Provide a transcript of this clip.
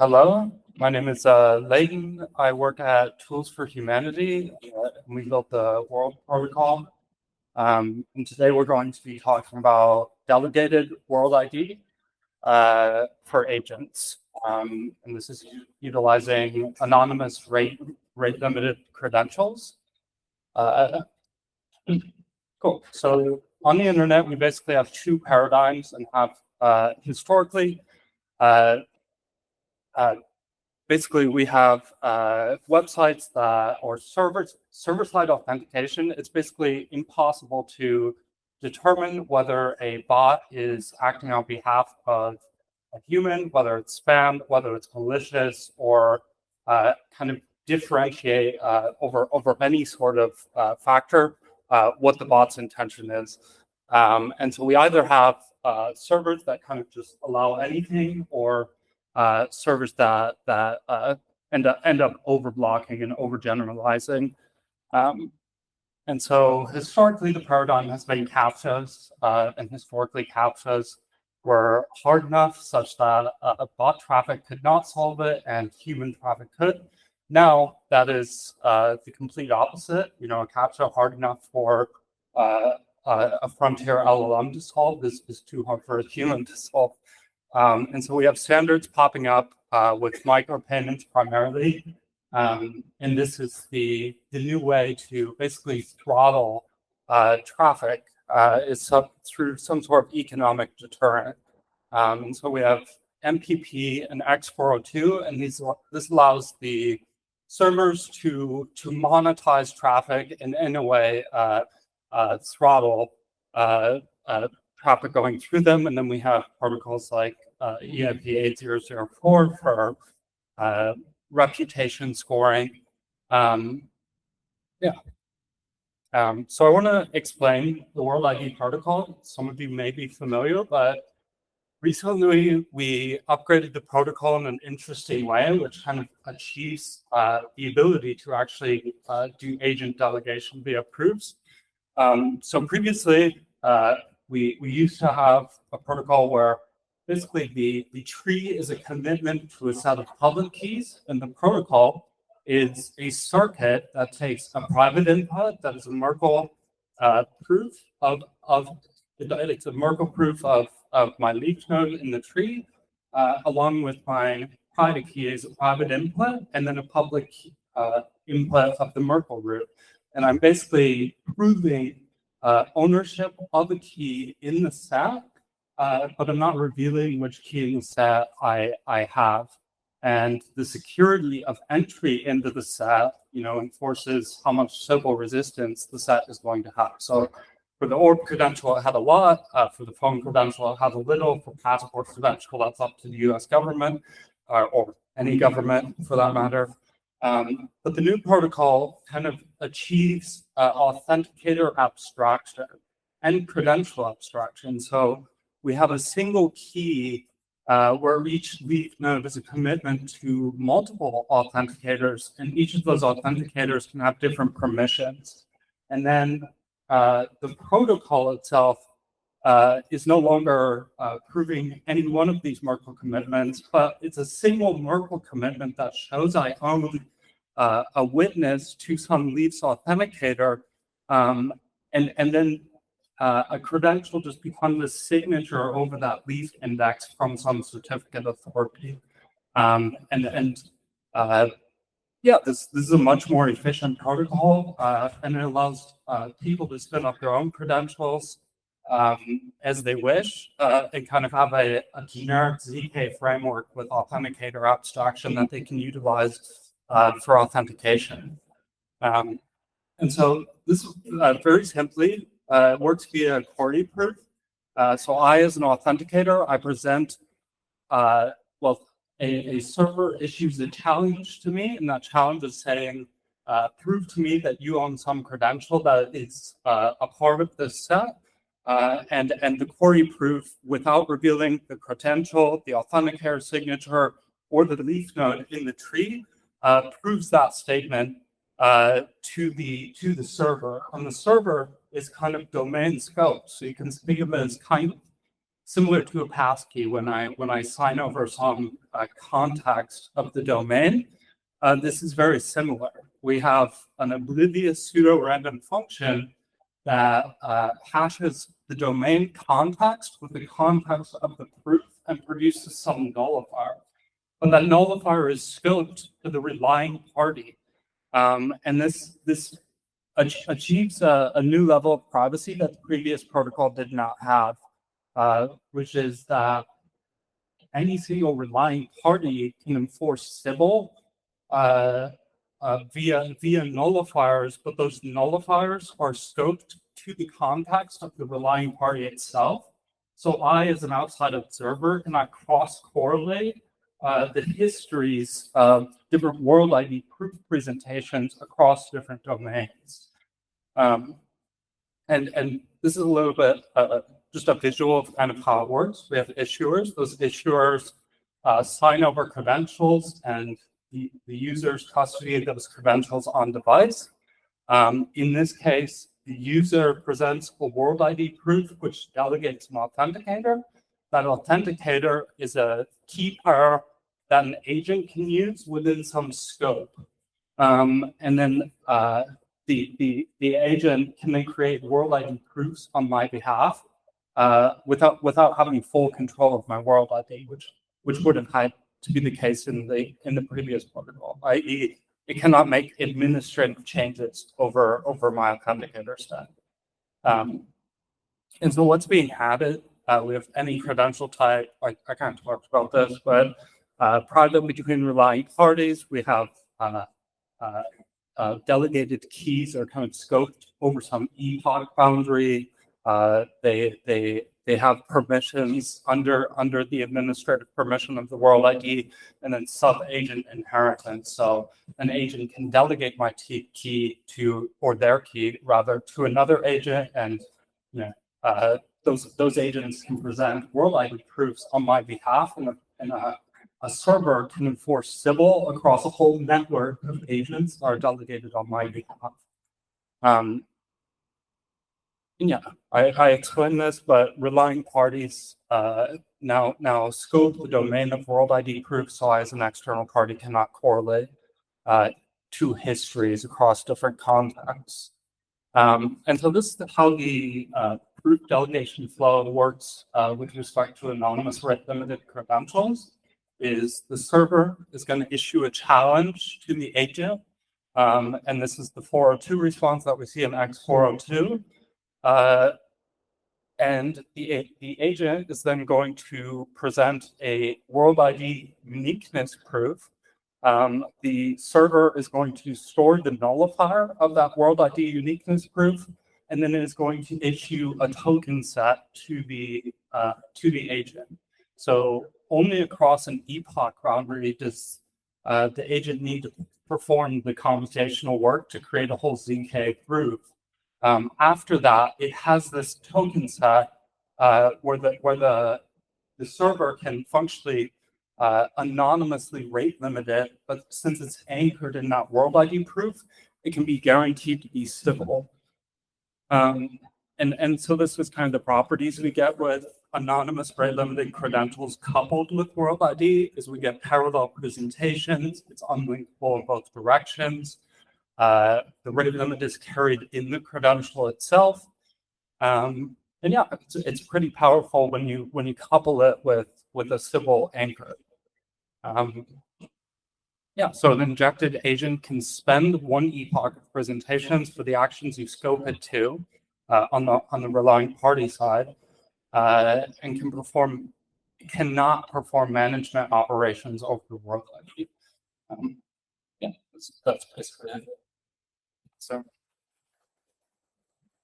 Hello, my name is Leyton. I work at Tools for Humanity, and we built the World Protocol. And today we're going to be talking about Delegated World ID for agents. And this is utilizing anonymous rate-limited credentials. Cool. So on the internet, we basically have two paradigms and have historically basically, we have websites that, or server-side authentication. It's basically impossible to determine whether a bot is acting on behalf of a human, whether it's spam, whether it's malicious, or kind of differentiate over any sort of factor what the bot's intention is. And so we either have servers that kind of just allow anything, or servers that end up overblocking and overgeneralizing. And so historically, the paradigm has been CAPTCHAs, and historically CAPTCHAs were hard enough such that bot traffic could not solve it and human traffic could. Now that is the complete opposite. You know, a CAPTCHA hard enough for a frontier LLM to solve is too hard for a human to solve. And so we have standards popping up with micropayments primarily. And this is the new way to basically throttle traffic is through some sort of economic deterrent. And so we have MPP and X402, and this allows the servers to monetize traffic and in a way throttle traffic going through them. And then we have protocols like EIP 8004 for reputation scoring. So I want to explain the World ID protocol. Some of you may be familiar, but recently we upgraded the protocol in an interesting way, which kind of achieves the ability to actually do agent delegation via proofs. So previously, we used to have a protocol where basically the tree is a commitment to a set of public keys, and the protocol is a circuit that takes a private input that is a Merkle proof it's a Merkle proof of my leaf node in the tree, along with my private key as a private input, and then a public input of the Merkle root. And I'm basically proving ownership of a key in the set, but I'm not revealing which key in the set I have. And the security of entry into the set, enforces how much Sybil resistance the set is going to have. So for the orb credential, it had a lot. For the phone credential, it had a little. For passport credential, that's up to the US government, or any government for that matter. But the new protocol kind of achieves authenticator abstraction and credential abstraction. So we have a single key where each leaf node is a commitment to multiple authenticators, and each of those authenticators can have different permissions. And then the protocol itself is no longer proving any one of these Merkle commitments, but it's a single Merkle commitment that shows I own a witness to some leaf's authenticator, and then a credential just becomes a signature over that leaf index from some certificate authority. This is a much more efficient protocol, and it allows people to spin up their own credentials as they wish, and kind of have a generic ZK framework with authenticator abstraction that they can utilize for authentication. And so this very simply works via query proof. So I, as an authenticator, I present, a server issues a challenge to me, and that challenge is saying, prove to me that you own some credential that is a part of this set. And the query proof, without revealing the credential, the authenticator signature, or the leaf node in the tree, proves that statement to the server. And the server is kind of domain scope, so you can think of it as kind of similar to a passkey when I sign over some context of the domain. This is very similar. We have an oblivious pseudo-random function that hashes the domain context with the context of the proof and produces some nullifier. But that nullifier is scoped to the relying party. And this achieves a new level of privacy that the previous protocol did not have, which is that any single relying party can enforce Sybil via nullifiers, but those nullifiers are scoped to the context of the relying party itself. So I, as an outside observer, cannot cross-correlate the histories of different world ID proof presentations across different domains. And this is a little bit just a visual of kind of how it works. We have issuers. Those issuers sign over credentials, and the users custody those credentials on device. In this case, the user presents a world ID proof, which delegates an authenticator. That authenticator is a key pair that an agent can use within some scope. And then the agent can then create world ID proofs on my behalf without having full control of my world ID, which wouldn't have to be the case in the previous protocol, i.e., it cannot make administrative changes over my authenticator set. And so what's being added, we have any credential type. I kind of talked about this, but private between relying parties, we have delegated keys are kind of scoped over some epoch boundary. They have permissions under the administrative permission of the world ID, and then sub-agent inheritance. So an agent can delegate my key to, or their key rather, to another agent, and those agents can present world ID proofs on my behalf, and a server can enforce Sybil across a whole network of agents that are delegated on my behalf. Yeah, I explained this, but relying parties now scope the domain of world ID proof, so I as an external party cannot correlate two histories across different contexts. And so this is how the proof delegation flow works with respect to anonymous rate limited credentials. Is the server is going to issue a challenge to the agent, and this is the 402 response that we see in X402. And the agent is then going to present a world ID uniqueness proof. The server is going to store the nullifier of that world ID uniqueness proof, and then it is going to issue a token set to the agent. So only across an epoch boundary does the agent need to perform the computational work to create a whole ZK proof. After that, it has this token set where the server can functionally anonymously rate limit it, but since it's anchored in that world ID proof, it can be guaranteed to be civil. And so this is kind of the properties we get with anonymous rate limited credentials coupled with world ID is we get parallel presentations. It's unlinkable in both directions. The rate limit is carried in the credential itself. And yeah, it's pretty powerful when you couple it with a civil anchor. Yeah, so an injected agent can spend one epoch of presentations for the actions you scope it to on the relying party side, and cannot perform management operations over the world ID. Yeah, that's basically it. So.